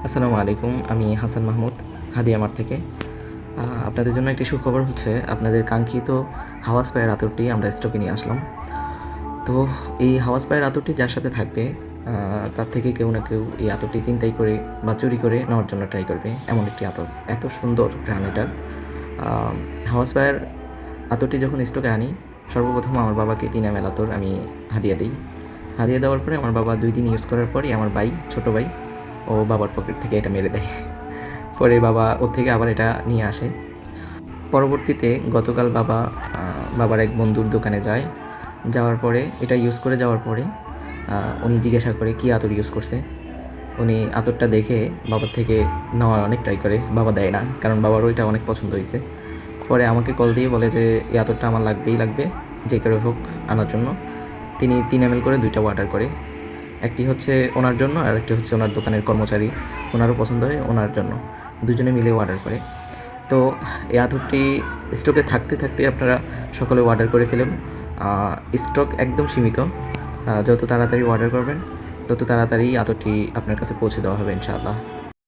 আসসালামু আলাইকুম। আমি হাসান মাহমুদ, হাদিয়ামার থেকে। আপনাদের জন্য একটি সুখবর হচ্ছে, আপনাদের কাঙ্ক্ষিত হাওয়া স্প্রেয়ার আতরটি আমরা স্টকে নিয়ে আসলাম। তো এই হাওয়া স্প্রেয়ার আতরটি যার সাথে থাকবে, তার থেকে কেউ না কেউ এই আতরটি ছিনতাই করে বা চুরি করে নেওয়ার জন্য ট্রাই করবে, এমন একটি আতর। এত সুন্দর ঘ্রাণ এটার। হাওয়া স্প্রেয়ার আতরটি যখন স্টকে আনি, সর্বপ্রথম আমার বাবাকে 3 ml আতর আমি হাদিয়া দিই। হাদিয়া দেওয়ার পরে আমার বাবা 2 দিন ইউজ করার পরই আমার ভাই, ছোটো ভাই, ও বাবার পকেট থেকে এটা মেরে দেয়। পরে বাবা ওর থেকে আবার এটা নিয়ে আসে। পরবর্তীতে গতকাল বাবার এক বন্ধুর দোকানে যায়। যাওয়ার পরে এটা ইউজ করে যাওয়ার পরে উনি জিজ্ঞাসা করে কী আতর ইউজ করছে। উনি আতরটা দেখে বাবার থেকে নেওয়ার অনেক ট্রাই করে, বাবা দেয় না, কারণ বাবারও এটা অনেক পছন্দ হয়েছে। পরে আমাকে কল দিয়ে বলে যে এই আতরটা আমার লাগবেই, যে করে হোক আনার জন্য। তিনি 3 ml করে 2টা অর্ডার করে। একটি হচ্ছে ওনার জন্য, আর একটি হচ্ছে ওনার দোকানের কর্মচারী, ওনারও পছন্দ হয়, ওনার জন্য। দুজনে মিলে অর্ডার করে। তো এই আতরটি স্টকে থাকতে থাকতে আপনারা সকলে অর্ডার করে ফেলেন। স্টক একদম সীমিত। যত তাড়াতাড়ি অর্ডার করবেন তত তাড়াতাড়ি আতরটি আপনার কাছে পৌঁছে দেওয়া হবে ইনশাআল্লাহ।